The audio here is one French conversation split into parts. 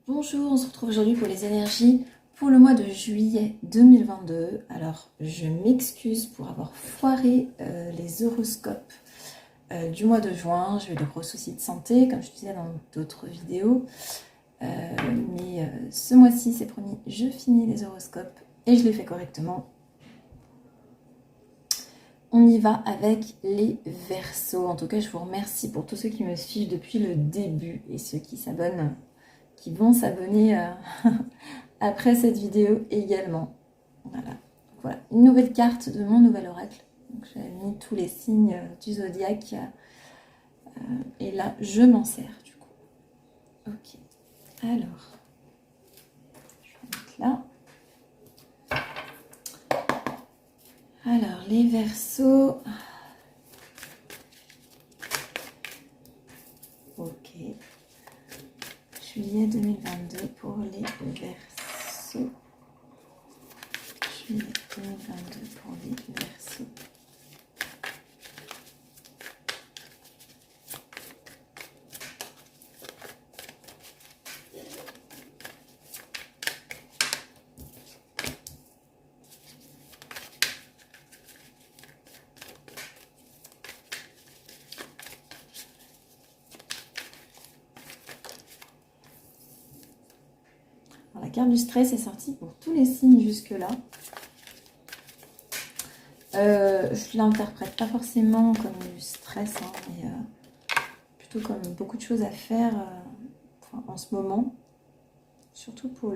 Bonjour, on se retrouve aujourd'hui pour les énergies pour le mois de juillet 2022. Alors, je m'excuse pour avoir foiré les horoscopes du mois de juin. J'ai eu de gros soucis de santé, comme je disais dans d'autres vidéos. Mais ce mois-ci, c'est promis, je finis les horoscopes et je les fais correctement. On y va avec les Verseaux. En tout cas, je vous remercie pour tous ceux qui me suivent depuis le début et ceux qui s'abonnent, qui vont s'abonner après cette vidéo également. Voilà, une nouvelle carte de mon nouvel oracle. J'ai mis tous les signes du zodiaque et là, je m'en sers du coup. Ok, alors, je vais mettre là. Alors, les Verseaux. Ok. Juillet 2022 pour les Verseaux. Juillet 2022 pour les Verseaux. La carte du stress est sortie pour tous les signes jusque-là. Je l'interprète pas forcément comme du stress, hein, mais plutôt comme beaucoup de choses à faire en ce moment. Surtout pour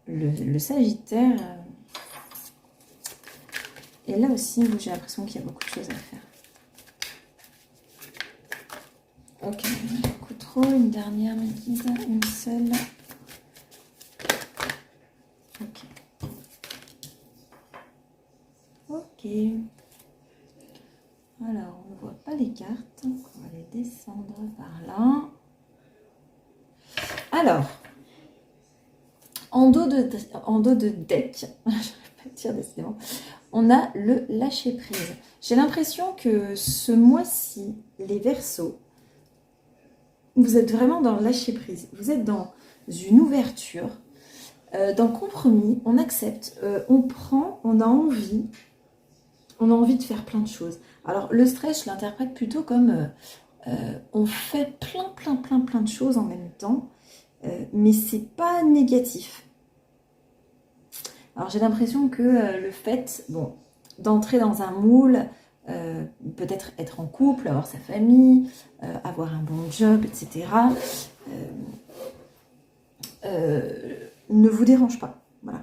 le Sagittaire. Et là aussi, j'ai l'impression qu'il y a beaucoup de choses à faire. Ok, beaucoup trop. Une dernière, mes guides, une seule. Ok. Ok. Alors, on ne voit pas les cartes. On va les descendre par là. Alors, en dos de deck, je ne vais pas dire décidément, on a le lâcher prise. J'ai l'impression que ce mois-ci, les Verseaux, vous êtes vraiment dans le lâcher prise. Vous êtes dans une ouverture, dans le compromis, on accepte, on prend, on a envie de faire plein de choses. Alors le stress, je l'interprète plutôt comme on fait plein de choses en même temps, mais c'est pas négatif. Alors j'ai l'impression que le fait, d'entrer dans un moule, peut-être être en couple, avoir sa famille, avoir un bon job, etc., ne vous dérange pas. Voilà.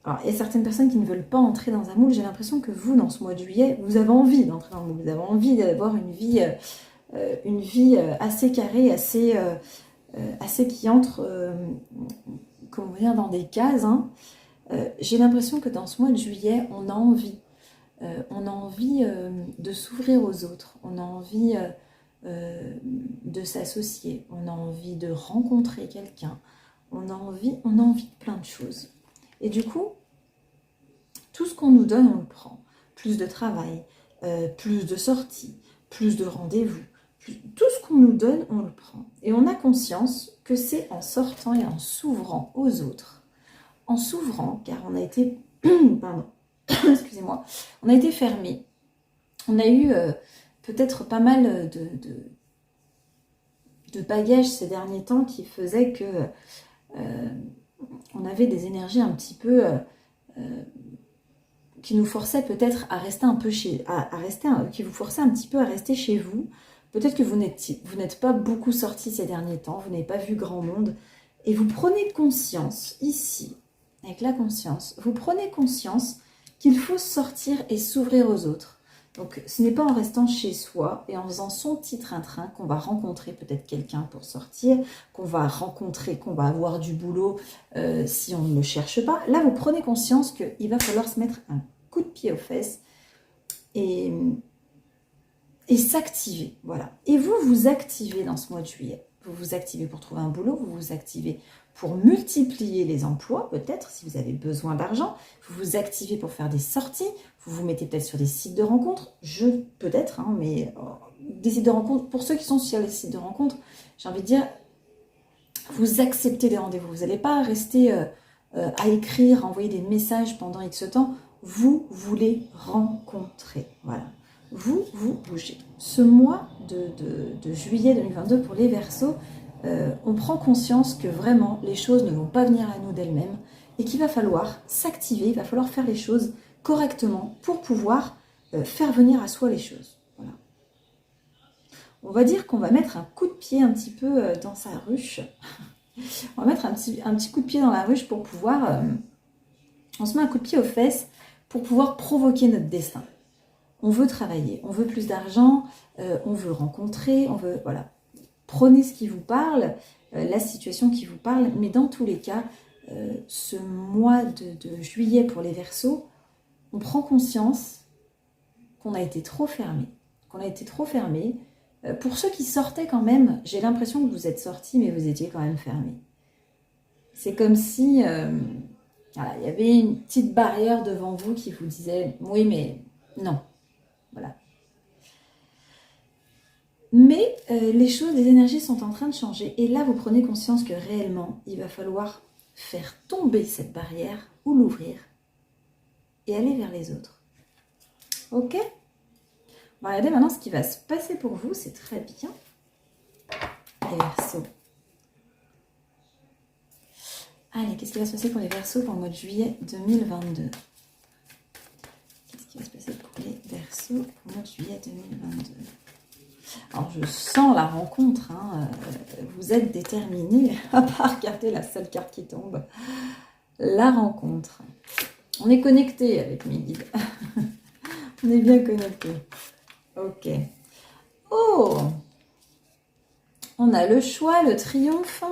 Alors, il y a certaines personnes qui ne veulent pas entrer dans un moule. J'ai l'impression que vous, dans ce mois de juillet, vous avez envie d'entrer dans un moule. Vous avez envie d'avoir une vie assez carrée, assez qui entre, comment dire, dans des cases. Hein. J'ai l'impression que dans ce mois de juillet, on a envie. De s'ouvrir aux autres. On a envie de s'associer. On a envie de rencontrer quelqu'un. On a envie de plein de choses. Et du coup, tout ce qu'on nous donne, on le prend. Plus de travail, plus de sorties, plus de rendez-vous. Tout ce qu'on nous donne, on le prend. Et on a conscience que c'est en sortant et en s'ouvrant aux autres. En s'ouvrant, car on a été... pardon, excusez-moi. On a été fermé. On a eu peut-être pas mal de bagages ces derniers temps qui faisaient que on avait des énergies un petit peu qui nous forçaient peut-être à rester un peu qui vous forçaient un petit peu à rester chez vous. Peut-être que vous n'êtes pas beaucoup sortis ces derniers temps, vous n'avez pas vu grand monde, et vous prenez conscience ici, avec la conscience, vous prenez conscience qu'il faut sortir et s'ouvrir aux autres. Donc ce n'est pas en restant chez soi et en faisant son petit train-train qu'on va rencontrer peut-être quelqu'un pour sortir, qu'on va rencontrer, qu'on va avoir du boulot si on ne le cherche pas. Là, vous prenez conscience qu'il va falloir se mettre un coup de pied aux fesses et s'activer. Voilà. Et vous activez dans ce mois de juillet. Vous vous activez pour trouver un boulot, vous vous activez pour multiplier les emplois, peut-être, si vous avez besoin d'argent. Vous vous activez pour faire des sorties. Vous vous mettez peut-être sur des sites de rencontres. Peut-être, hein, mais des sites de rencontres. Pour ceux qui sont sur les sites de rencontres, j'ai envie de dire, vous acceptez des rendez-vous. Vous n'allez pas rester à écrire, à envoyer des messages pendant X temps. Vous voulez rencontrer. Voilà. Vous bougez. Ce mois de juillet 2022 pour les Verseaux, on prend conscience que vraiment les choses ne vont pas venir à nous d'elles-mêmes et qu'il va falloir s'activer, il va falloir faire les choses correctement pour pouvoir faire venir à soi les choses. Voilà. On va dire qu'on va mettre un coup de pied un petit peu dans sa ruche. On va mettre un petit coup de pied dans la ruche pour pouvoir... on se met un coup de pied aux fesses pour pouvoir provoquer notre destin. On veut travailler, on veut plus d'argent, on veut rencontrer, on veut... Voilà. Prenez ce qui vous parle, la situation qui vous parle, mais dans tous les cas, ce mois de juillet pour les Verseaux, on prend conscience qu'on a été trop fermé. Pour ceux qui sortaient quand même, j'ai l'impression que vous êtes sortis, mais vous étiez quand même fermés. C'est comme si voilà, il y avait une petite barrière devant vous qui vous disait « oui, mais non ». Voilà. Mais les choses, les énergies sont en train de changer. Et là, vous prenez conscience que réellement, il va falloir faire tomber cette barrière ou l'ouvrir et aller vers les autres. Ok ? On va regarder maintenant ce qui va se passer pour vous. C'est très bien. Les Verseaux. Allez, qu'est-ce qui va se passer pour les Verseaux pour le mois de juillet 2022 ? Qu'est-ce qui va se passer pour les Verseaux pour le mois de juillet 2022 ? Alors, je sens la rencontre, hein. Vous êtes déterminés à pas regarder la seule carte qui tombe. La rencontre. On est connecté avec mes guides. On est bien connecté. Ok. Oh! On a le choix, le triomphe.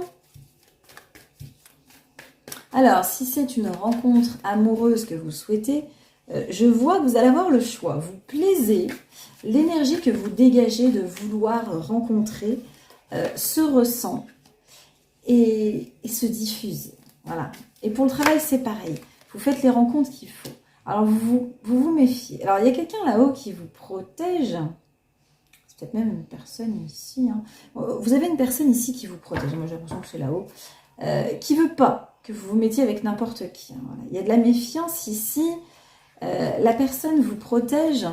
Alors, si c'est une rencontre amoureuse que vous souhaitez, je vois que vous allez avoir le choix. Vous plaisez. L'énergie que vous dégagez de vouloir rencontrer se ressent et se diffuse. Voilà. Et pour le travail, c'est pareil. Vous faites les rencontres qu'il faut. Alors, vous méfiez. Alors, il y a quelqu'un là-haut qui vous protège. C'est peut-être même une personne ici. Hein. Vous avez une personne ici qui vous protège. Moi, j'ai l'impression que c'est là-haut. Qui ne veut pas que vous vous mettiez avec n'importe qui. Hein. Voilà. Il y a de la méfiance ici. La personne vous protège.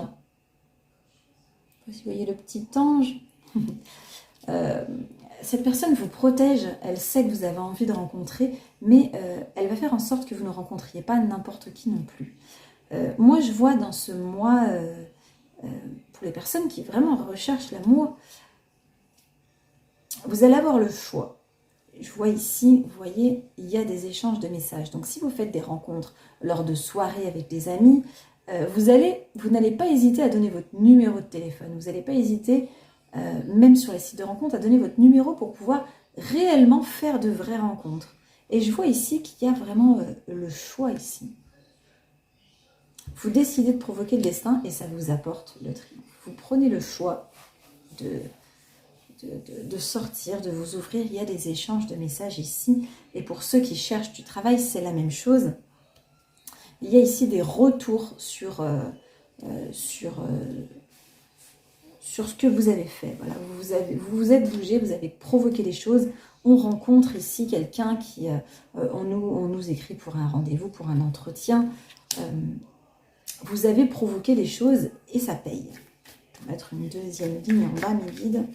Si vous voyez le petit ange, cette personne vous protège, elle sait que vous avez envie de rencontrer, mais elle va faire en sorte que vous ne rencontriez pas n'importe qui non plus. Moi, je vois dans ce mois, pour les personnes qui vraiment recherchent l'amour, vous allez avoir le choix. Je vois ici, vous voyez, il y a des échanges de messages. Donc, si vous faites des rencontres lors de soirées avec des amis, vous n'allez pas hésiter à donner votre numéro de téléphone. Vous n'allez pas hésiter, même sur les sites de rencontres, à donner votre numéro pour pouvoir réellement faire de vraies rencontres. Et je vois ici qu'il y a vraiment le choix ici. Vous décidez de provoquer le destin et ça vous apporte le triomphe. Vous prenez le choix de sortir, de vous ouvrir. Il y a des échanges de messages ici. Et pour ceux qui cherchent du travail, c'est la même chose. Il y a ici des retours sur ce que vous avez fait. Voilà, vous vous êtes bougé, vous avez provoqué les choses. On rencontre ici quelqu'un qui... on nous écrit pour un rendez-vous, pour un entretien. Vous avez provoqué les choses et ça paye. On va mettre une deuxième ligne en bas, mes guides.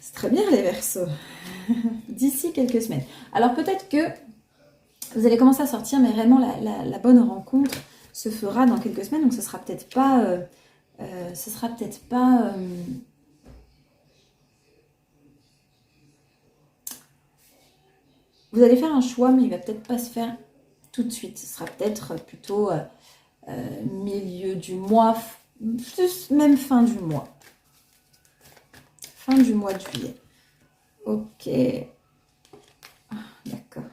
C'est très bien les Verseaux. D'ici quelques semaines. Alors peut-être que vous allez commencer à sortir, mais réellement la bonne rencontre se fera dans quelques semaines, donc ce sera peut-être pas... Vous allez faire un choix, mais il va peut-être pas se faire tout de suite. Ce sera peut-être plutôt milieu du mois, même fin du mois. Fin du mois de juillet. Ok. D'accord.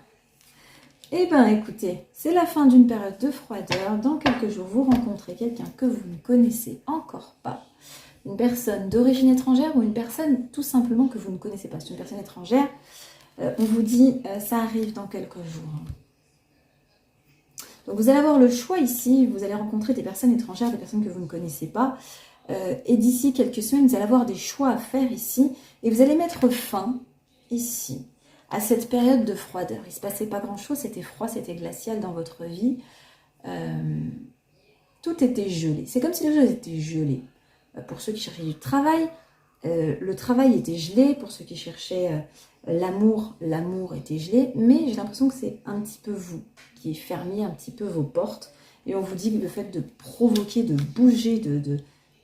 Eh bien, écoutez, c'est la fin d'une période de froideur. Dans quelques jours, vous rencontrez quelqu'un que vous ne connaissez encore pas. une personne d'origine étrangère ou une personne tout simplement que vous ne connaissez pas. C'est une personne étrangère. On vous dit, ça arrive dans quelques jours. Donc vous allez avoir le choix ici, vous allez rencontrer des personnes étrangères, des personnes que vous ne connaissez pas. Et d'ici quelques semaines, vous allez avoir des choix à faire ici. Et vous allez mettre fin, ici, à cette période de froideur. Il ne se passait pas grand-chose, c'était froid, c'était glacial dans votre vie. Tout était gelé. C'est comme si les choses étaient gelées. Pour ceux qui cherchaient du travail, le travail était gelé. Pour ceux qui cherchaient l'amour, l'amour était gelé. Mais j'ai l'impression que c'est un petit peu vous qui fermiez un petit peu vos portes. Et on vous dit que le fait de provoquer, de bouger,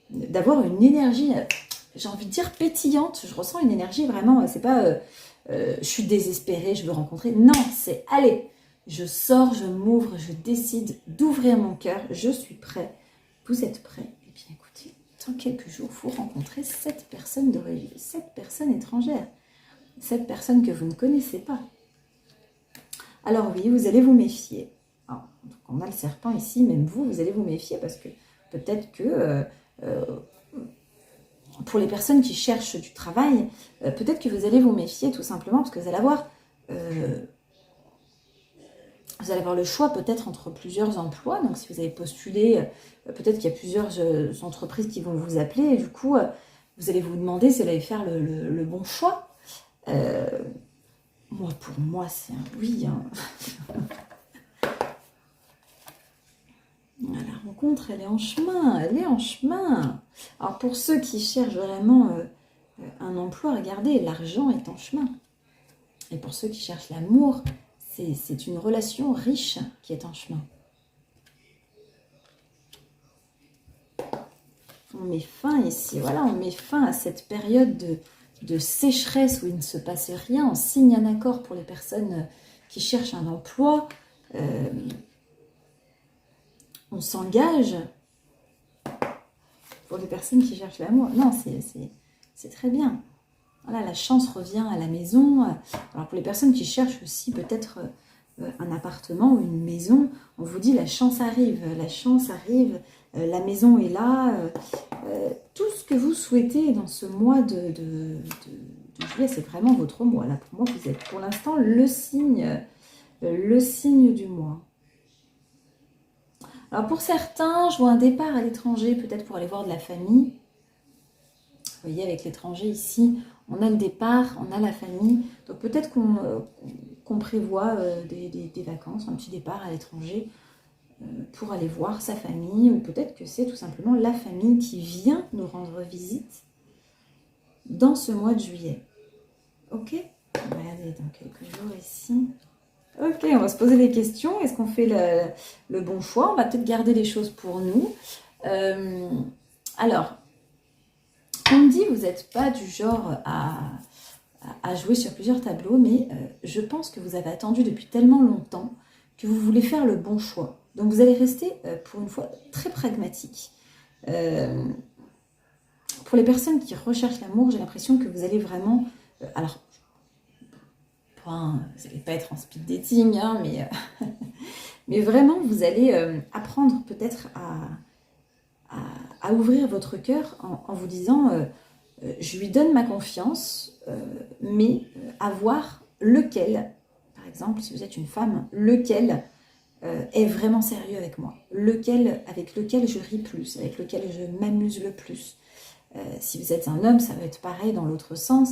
d'avoir une énergie, j'ai envie de dire pétillante. Je ressens une énergie vraiment, c'est pas je suis désespérée, je veux rencontrer. Non, c'est allez, je sors, je m'ouvre, je décide d'ouvrir mon cœur, je suis prêt. Vous êtes prêts? Eh bien écoutez, dans quelques jours, vous rencontrez cette personne d'origine, cette personne étrangère, cette personne que vous ne connaissez pas. Alors oui, vous allez vous méfier. Alors, donc on a le serpent ici, même vous allez vous méfier parce que peut-être que pour les personnes qui cherchent du travail, peut-être que vous allez vous méfier tout simplement parce que vous allez avoir le choix peut-être entre plusieurs emplois. Donc si vous avez postulé, peut-être qu'il y a plusieurs entreprises qui vont vous appeler et du coup, vous allez vous demander si vous allez faire le bon choix. Pour moi, c'est un oui. Hein. La rencontre, elle est en chemin, elle est en chemin. Alors pour ceux qui cherchent vraiment un emploi, regardez, l'argent est en chemin. Et pour ceux qui cherchent l'amour, c'est une relation riche qui est en chemin. On met fin ici, voilà, on met fin à cette période de sécheresse où il ne se passe rien. On signe un accord pour les personnes qui cherchent un emploi. On s'engage pour les personnes qui cherchent l'amour. Non, c'est très bien. Voilà, la chance revient à la maison. Alors pour les personnes qui cherchent aussi peut-être un appartement ou une maison, on vous dit la chance arrive, la maison est là. Tout ce que vous souhaitez dans ce mois de juillet, c'est vraiment votre mois. Là, pour moi, vous êtes pour l'instant le signe du mois. Alors pour certains, je vois un départ à l'étranger, peut-être pour aller voir de la famille. Vous voyez, avec l'étranger ici, on a le départ, on a la famille. Donc peut-être qu'on prévoit des vacances, un petit départ à l'étranger pour aller voir sa famille. Ou peut-être que c'est tout simplement la famille qui vient nous rendre visite dans ce mois de juillet. Ok? On va aller dans quelques jours ici. Ok, on va se poser des questions. Est-ce qu'on fait le bon choix? On va peut-être garder les choses pour nous. Alors, on me dit vous n'êtes pas du genre à jouer sur plusieurs tableaux, mais je pense que vous avez attendu depuis tellement longtemps que vous voulez faire le bon choix. Donc vous allez rester, pour une fois, très pragmatique. Pour les personnes qui recherchent l'amour, j'ai l'impression que vous allez vraiment... vous n'allez pas être en speed dating, hein, mais vraiment, vous allez apprendre peut-être à ouvrir votre cœur en vous disant je lui donne ma confiance, mais à voir lequel, par exemple, si vous êtes une femme, lequel est vraiment sérieux avec moi, avec lequel je ris plus, avec lequel je m'amuse le plus. Si vous êtes un homme, ça va être pareil dans l'autre sens.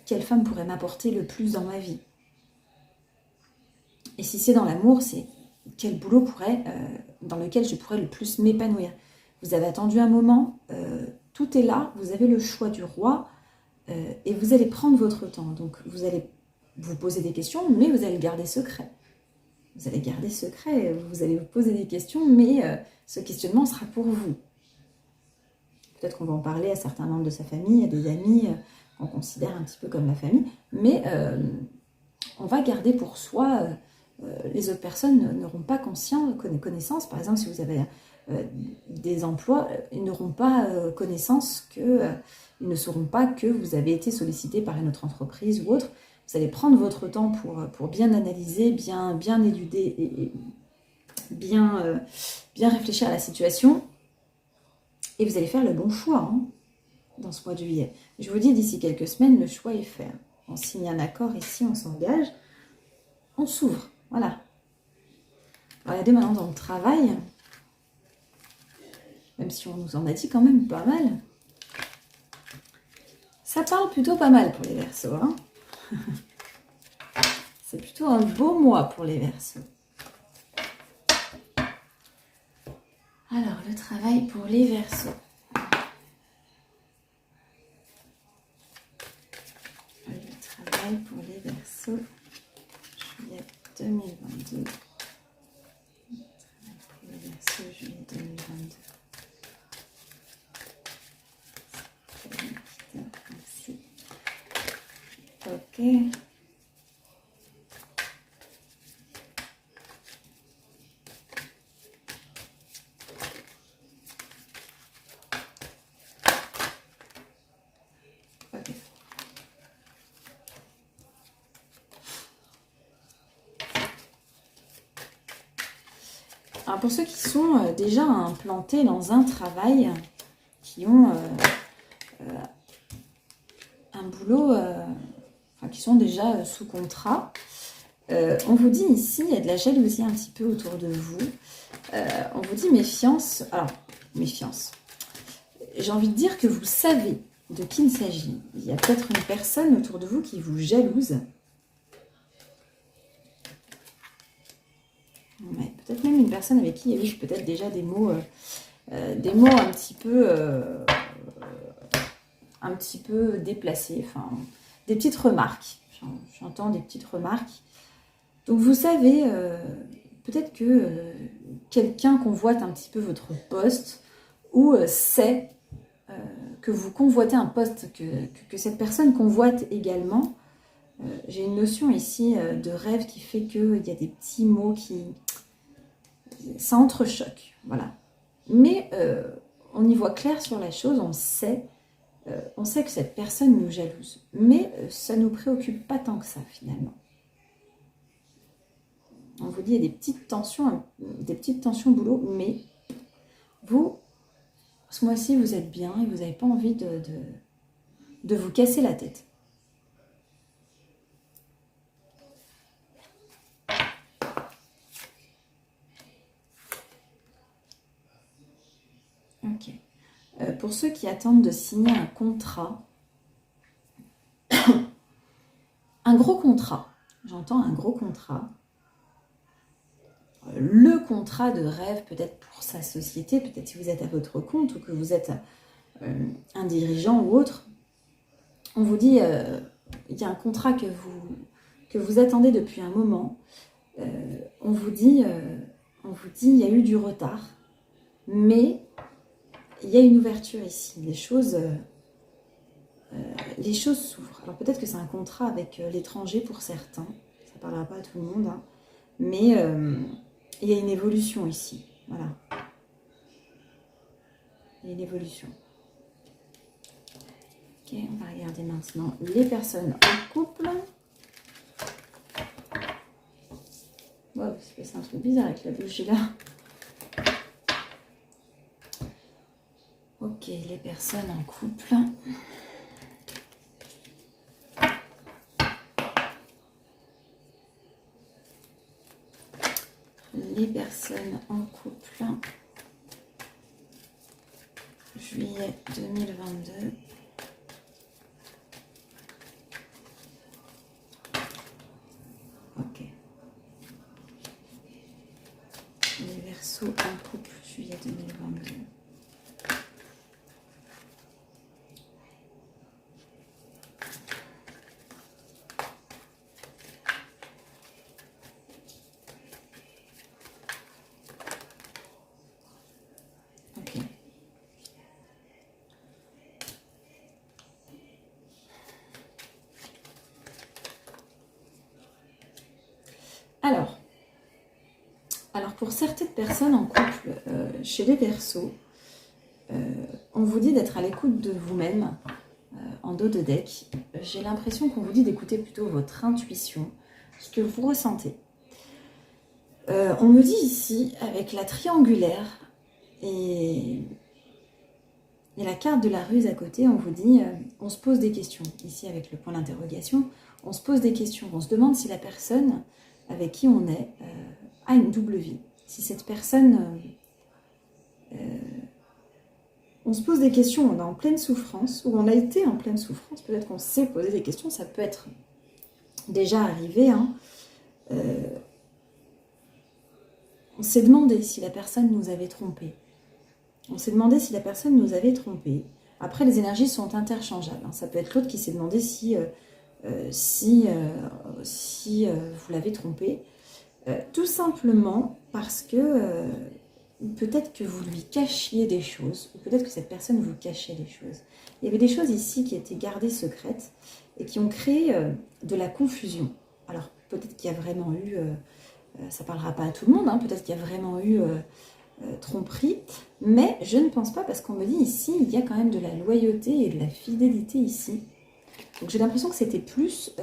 Quelle femme pourrait m'apporter le plus dans ma vie? Et si c'est dans l'amour, c'est quel boulot dans lequel je pourrais le plus m'épanouir. Vous avez attendu un moment, tout est là, vous avez le choix du roi et vous allez prendre votre temps. Donc vous allez vous poser des questions, mais vous allez le garder secret. Vous allez garder secret, vous allez vous poser des questions, mais ce questionnement sera pour vous. Peut-être qu'on va en parler à certains membres de sa famille, à des amis qu'on considère un petit peu comme la famille, mais on va garder pour soi, les autres personnes n'auront pas connaissance. Par exemple, si vous avez des emplois, ils n'auront pas connaissance ils ne sauront pas que vous avez été sollicité par une autre entreprise ou autre. Vous allez prendre votre temps pour bien analyser, bien éluder et bien réfléchir à la situation. Et vous allez faire le bon choix. Hein. dans ce mois de juillet. Je vous dis, d'ici quelques semaines, le choix est fait. On signe un accord ici, on s'engage, on s'ouvre. Voilà. Regardez maintenant dans le travail, même si on nous en a dit quand même pas mal. Ça parle plutôt pas mal pour les Verseaux. Hein. C'est plutôt un beau mois pour les Verseaux. Alors, le travail pour les Verseaux. Le travail pour les Verseaux. Juillet 2022. Le travail pour les Verseaux, juillet 2022. Merci. Ok. Alors pour ceux qui sont déjà implantés dans un travail, qui ont un boulot, enfin, qui sont déjà sous contrat, on vous dit ici, il y a de la jalousie un petit peu autour de vous. On vous dit méfiance. Alors, méfiance. J'ai envie de dire que vous savez de qui il s'agit. Il y a peut-être une personne autour de vous qui vous jalouse. Ouais, peut-être même une personne avec qui il y a eu peut-être déjà des mots un petit peu déplacés, enfin, des petites remarques. J'entends des petites remarques. Donc vous savez, peut-être que quelqu'un convoite un petit peu votre poste ou sait que vous convoitez un poste que cette personne convoite également. J'ai une notion ici de rêve qui fait qu'il y a des petits mots qui... Ça entrechoque, voilà. Mais on y voit clair sur la chose, on sait que cette personne nous jalouse. Mais ça ne nous préoccupe pas tant que ça, finalement. On vous dit, il y a des petites tensions au boulot, mais vous, ce mois-ci, vous êtes bien et vous n'avez pas envie de vous casser la tête. Ok. Pour ceux qui attendent de signer un contrat, un gros contrat, j'entends un gros contrat, le contrat de rêve peut-être pour sa société, peut-être si vous êtes à votre compte ou que vous êtes un dirigeant ou autre, on vous dit, il y a un contrat que vous attendez depuis un moment, on vous dit, il y a eu du retard, mais il y a une ouverture ici, les choses s'ouvrent. Alors peut-être que c'est un contrat avec l'étranger pour certains, ça ne parlera pas à tout le monde, hein, mais il y a une évolution ici, voilà. Il y a une évolution. Ok, on va regarder maintenant les personnes en couple. Wow, c'est un truc bizarre avec la bougie là. Ok, les personnes en couple. Les personnes en couple. Juillet 2022. Ok. Les Verseaux en couple, juillet 2022. Ok. Alors pour certaines personnes en couple, chez les Verseaux, on vous dit d'être à l'écoute de vous-même en dos de deck. J'ai l'impression qu'on vous dit d'écouter plutôt votre intuition, ce que vous ressentez. On me dit ici, avec la triangulaire et Et la carte de la ruse à côté, on vous dit, on se pose des questions. Ici, avec le point d'interrogation, on se pose des questions. On se demande si la personne avec qui on est a une double vie. Si cette personne... on se pose des questions, on est en pleine souffrance, ou on a été en pleine souffrance, peut-être qu'on s'est posé des questions, ça peut être déjà arrivé. Hein. On s'est demandé si la personne nous avait trompé. On s'est demandé si la personne nous avait trompé. Après, les énergies sont interchangeables. Hein. Ça peut être l'autre qui s'est demandé si vous l'avez trompé. Tout simplement parce que peut-être que vous lui cachiez des choses, ou peut-être que cette personne vous cachait des choses. Il y avait des choses ici qui étaient gardées secrètes et qui ont créé de la confusion. Alors, peut-être qu'il y a vraiment eu, ça ne parlera pas à tout le monde, hein, peut-être qu'il y a vraiment eu... tromperie, mais je ne pense pas parce qu'on me dit ici, il y a quand même de la loyauté et de la fidélité ici. Donc j'ai l'impression que c'était plus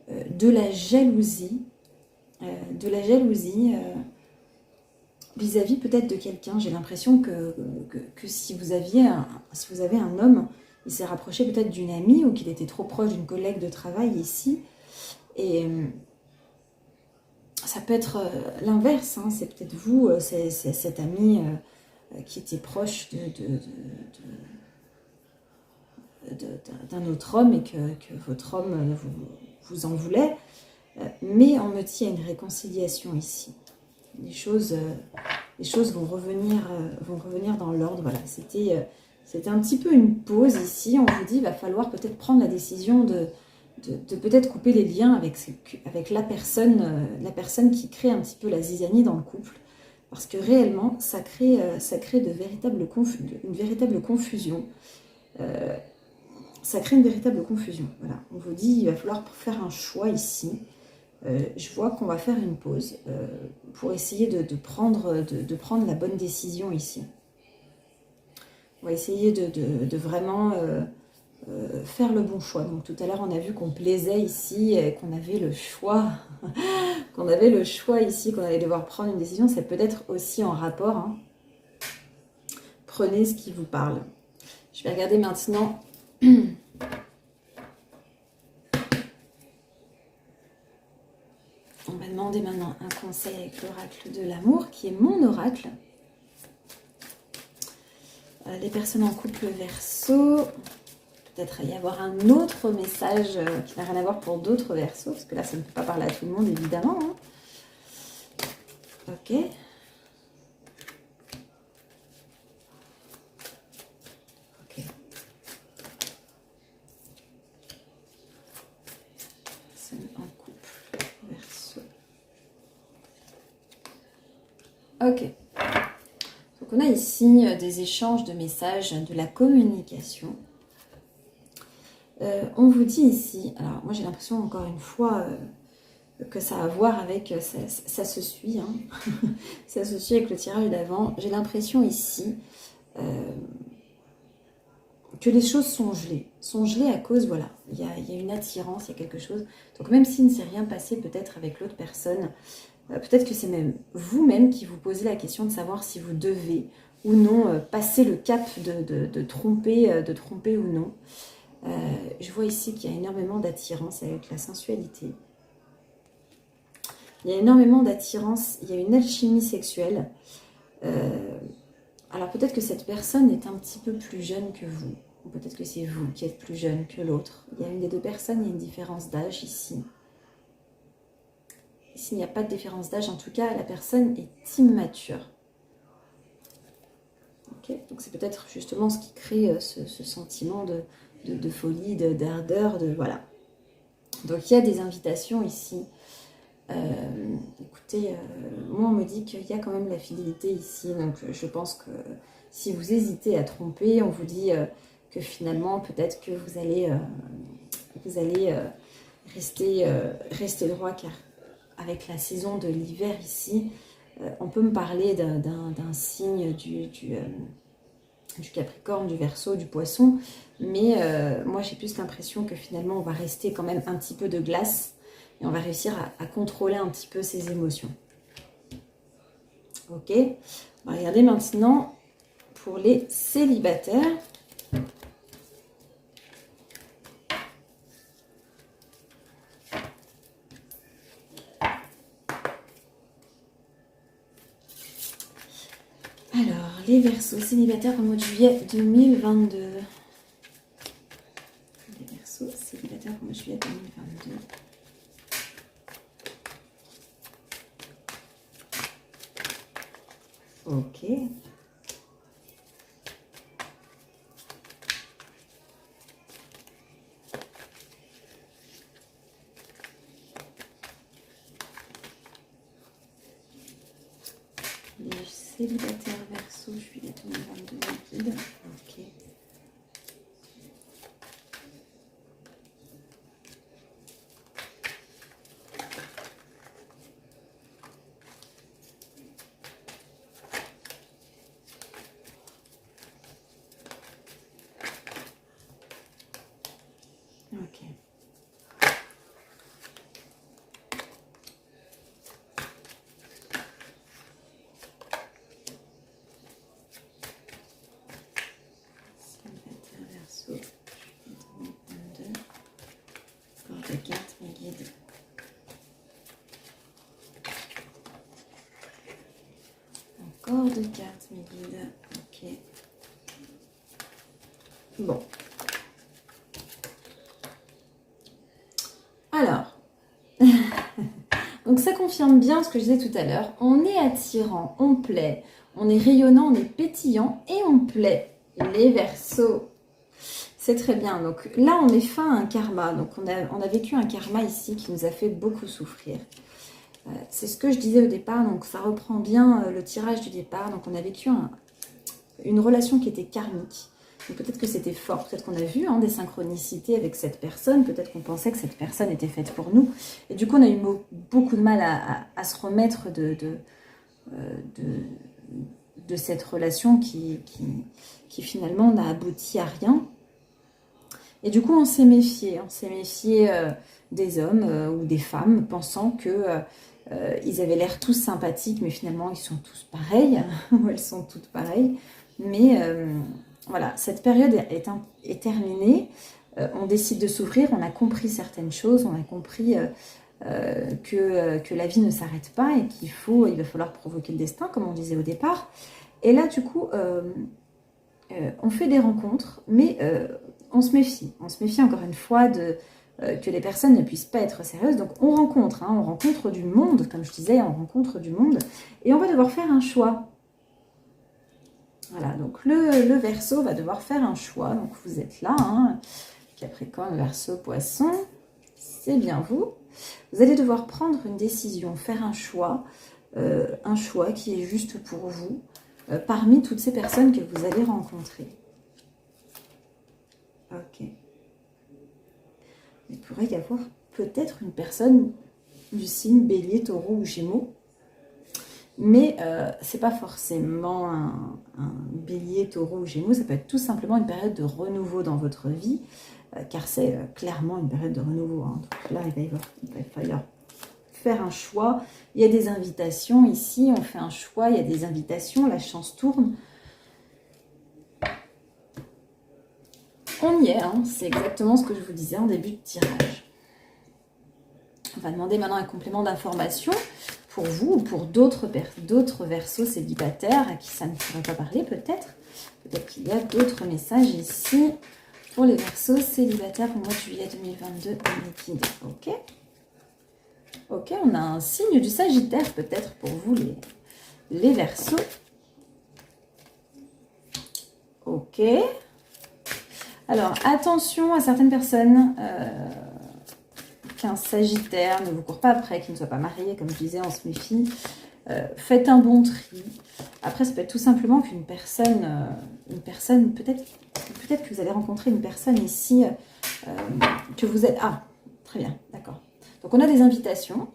de la jalousie, vis-à-vis peut-être de quelqu'un. J'ai l'impression que si vous avez un homme, il s'est rapproché peut-être d'une amie ou qu'il était trop proche d'une collègue de travail ici, et ça peut être l'inverse, hein. C'est peut-être vous, c'est cet ami qui était proche d'un autre homme et que votre homme vous en voulait. Mais on me dit qu'il y a une réconciliation ici. Les choses vont revenir dans l'ordre. Voilà, c'était un petit peu une pause ici. On vous dit qu'il va falloir peut-être prendre la décision de peut-être couper les liens avec la personne qui crée un petit peu la zizanie dans le couple. Parce que réellement, ça crée une véritable confusion. Ça crée une véritable confusion. Voilà. On vous dit qu'il va falloir faire un choix ici. Je vois qu'on va faire une pause pour essayer de prendre la bonne décision ici. On va essayer de vraiment... faire le bon choix. Donc tout à l'heure on a vu qu'on plaisait ici et qu'on avait le choix ici, qu'on allait devoir prendre une décision. C'est peut-être aussi en rapport, hein. Prenez ce qui vous parle. Je vais regarder maintenant on va demander maintenant un conseil avec l'oracle de l'amour qui est mon oracle. Les personnes en couple Verseau, peut-être y avoir un autre message qui n'a rien à voir pour d'autres Verseaux, parce que là, ça ne peut pas parler à tout le monde, évidemment. Hein. Ok. Ok. C'est en couple Verseau. Ok. Donc, on a ici des échanges de messages, de la communication. On vous dit ici, alors moi j'ai l'impression encore une fois que ça a à voir avec, ça se suit, hein. Ça se suit avec le tirage d'avant. J'ai l'impression ici que les choses sont gelées à cause, voilà, il y a une attirance, il y a quelque chose. Donc même s'il ne s'est rien passé peut-être avec l'autre personne, peut-être que c'est même vous-même qui vous posez la question de savoir si vous devez ou non passer le cap de tromper ou non. Je vois ici qu'il y a énormément d'attirance avec la sensualité. Il y a énormément d'attirance, il y a une alchimie sexuelle. Alors peut-être que cette personne est un petit peu plus jeune que vous. Ou peut-être que c'est vous qui êtes plus jeune que l'autre. Il y a une des deux personnes, il y a une différence d'âge ici. Ici, il n'y a pas de différence d'âge. En tout cas, la personne est immature. Okay, donc c'est peut-être justement ce qui crée ce sentiment de folie, d'ardeur, voilà. Donc il y a des invitations ici. Écoutez, moi on me dit qu'il y a quand même la fidélité ici, donc je pense que si vous hésitez à tromper, on vous dit que finalement peut-être que vous allez rester droit, car avec la saison de l'hiver ici, on peut me parler d'un signe du Capricorne, du Verseau, du Poisson, mais moi j'ai plus l'impression que finalement on va rester quand même un petit peu de glace et on va réussir à contrôler un petit peu ses émotions. Ok, on va regarder maintenant pour les célibataires. Alors, les Verseaux célibataires au mois de juillet 2022. Les Verseaux célibataires au mois de juillet 2022. Ok. Les célibataires Verseaux, juillet 2022, guide. Ok. Ok. Célibataire Verseau, 2022. Encore de cartes, mes guides. Encore de cartes, mes guides. Ok. Bon. Alors. Donc ça confirme bien ce que je disais tout à l'heure. On est attirant, on plaît, on est rayonnant, on est pétillant et on plaît. Les Verseaux, c'est très bien. Donc là, on met fin à un karma. Donc on a vécu un karma ici qui nous a fait beaucoup souffrir. C'est ce que je disais au départ. Donc ça reprend bien le tirage du départ. Donc on a vécu une relation qui était karmique. Peut-être que c'était fort, peut-être qu'on a vu des synchronicités avec cette personne, peut-être qu'on pensait que cette personne était faite pour nous. Et du coup, on a eu beaucoup de mal à se remettre de cette relation qui finalement n'a abouti à rien. Et du coup, on s'est méfié des hommes ou des femmes, pensant que ils avaient l'air tous sympathiques, mais finalement, ils sont tous pareils, ou elles sont toutes pareilles. Mais voilà, cette période est terminée. On décide de s'ouvrir, on a compris certaines choses, on a compris que la vie ne s'arrête pas et il va falloir provoquer le destin, comme on disait au départ. Et là, du coup, on fait des rencontres, mais on se méfie. On se méfie encore une fois que les personnes ne puissent pas être sérieuses. Donc on rencontre du monde, comme je disais, on rencontre du monde. Et on va devoir faire un choix. Voilà, donc le Verseau va devoir faire un choix. Donc vous êtes là, Capricorne, Verseau, Poisson, c'est bien vous. Vous allez devoir prendre une décision, faire un choix qui est juste pour vous, parmi toutes ces personnes que vous allez rencontrer. Ok. Il pourrait y avoir peut-être une personne du signe Bélier, Taureau ou Gémeaux. Mais ce n'est pas forcément un Bélier, Taureau ou Gémeaux, ça peut être tout simplement une période de renouveau dans votre vie, car c'est clairement une période de renouveau. Donc là, il va falloir faire un choix. Il y a des invitations ici, on fait un choix, il y a des invitations, la chance tourne. On y est, c'est exactement ce que je vous disais en début de tirage. On va demander maintenant un complément d'information pour vous ou pour d'autres Verseaux célibataires à qui ça ne pourrait pas parler peut-être. Peut-être qu'il y a d'autres messages ici pour les Verseaux célibataires au mois de juillet 2022 liquide. Ok. Ok, on a un signe du Sagittaire peut-être pour vous les Verseaux. Ok. Alors attention à certaines personnes qu'un Sagittaire ne vous court pas après, qu'il ne soit pas marié, comme je disais, on se méfie. Faites un bon tri. Après, ça peut être tout simplement qu'une personne, peut-être que vous allez rencontrer une personne ici que vous êtes... Ah, très bien, d'accord. Donc, on a des invitations,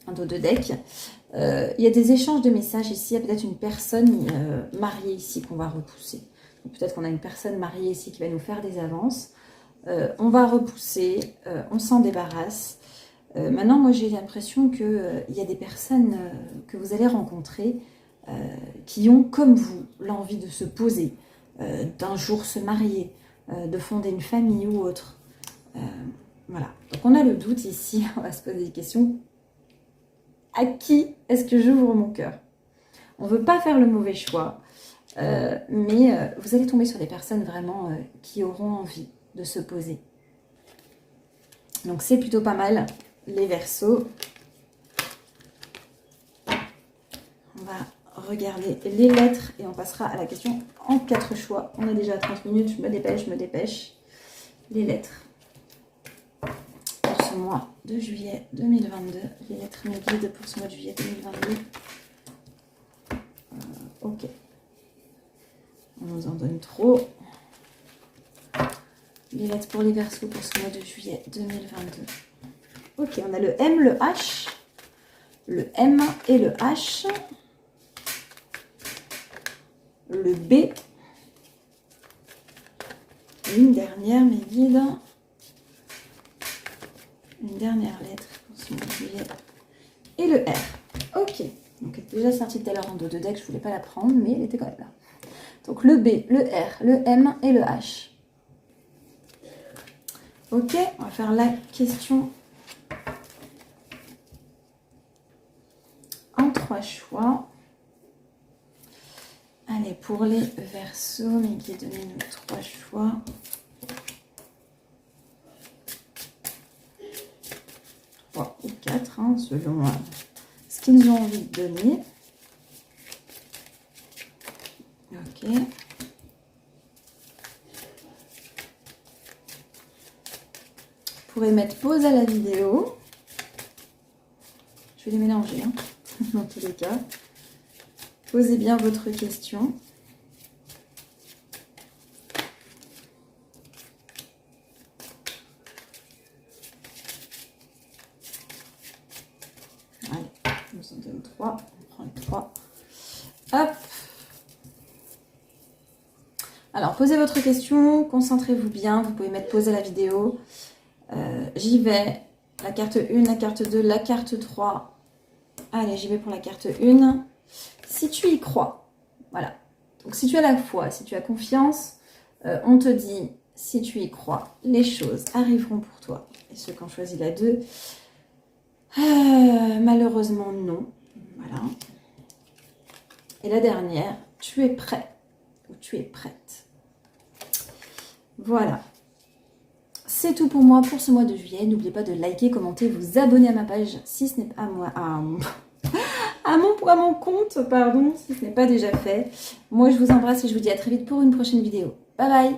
un dos de deck. Il y a des échanges de messages ici. Il y a peut-être une personne mariée ici qu'on va repousser. Peut-être qu'on a une personne mariée ici qui va nous faire des avances. On va repousser, on s'en débarrasse. Maintenant, moi, j'ai l'impression qu'il y a des personnes que vous allez rencontrer qui ont, comme vous, l'envie de se poser, d'un jour se marier, de fonder une famille ou autre. Voilà. Donc on a le doute ici, on va se poser des questions. À qui est-ce que j'ouvre mon cœur? On ne veut pas faire le mauvais choix, mais vous allez tomber sur des personnes vraiment qui auront envie de se poser. Donc c'est plutôt pas mal, les Verseaux. On va regarder les lettres et on passera à la question en 4 choix. On a déjà 30 minutes, je me dépêche. Les lettres. Pour ce mois de juillet 2022, les lettres me guident pour ce mois de juillet 2022. Ok. On nous en donne trop. Les lettres pour les Verseaux pour ce mois de juillet 2022. Ok, on a le M, le H, le M et le H, le B, une dernière, mes guides, une dernière lettre pour ce mois de juillet, et le R. Ok, donc elle est déjà sortie tout à l'heure en dos de deck, je ne voulais pas la prendre, mais elle était quand même là. Donc le B, le R, le M et le H. Ok, on va faire la question en 3 choix. Allez, pour les Verseaux, mes guides, donnez-nous 3 choix. 3 ou 4, hein, selon ce qu'ils ont envie de donner. Ok. Vous pouvez mettre pause à la vidéo. Je vais les mélanger, hein, dans tous les cas. Posez bien votre question. Allez, on nous en donne 3. On prend les 3. Hop. Alors, posez votre question, concentrez-vous bien. Vous pouvez mettre pause à la vidéo. J'y vais. La carte 1, la carte 2, la carte 3. Allez, j'y vais pour la carte 1. Si tu y crois, voilà. Donc, si tu as la foi, si tu as confiance, on te dit, si tu y crois, les choses arriveront pour toi. Et ceux qui ont choisi la 2, malheureusement, non. Voilà. Et la dernière, tu es prêt ou tu es prête. Voilà. C'est tout pour moi pour ce mois de juillet. N'oubliez pas de liker, commenter, vous abonner à ma page si ce n'est pas à mon compte, pardon, si ce n'est pas déjà fait. Moi, je vous embrasse et je vous dis à très vite pour une prochaine vidéo. Bye bye!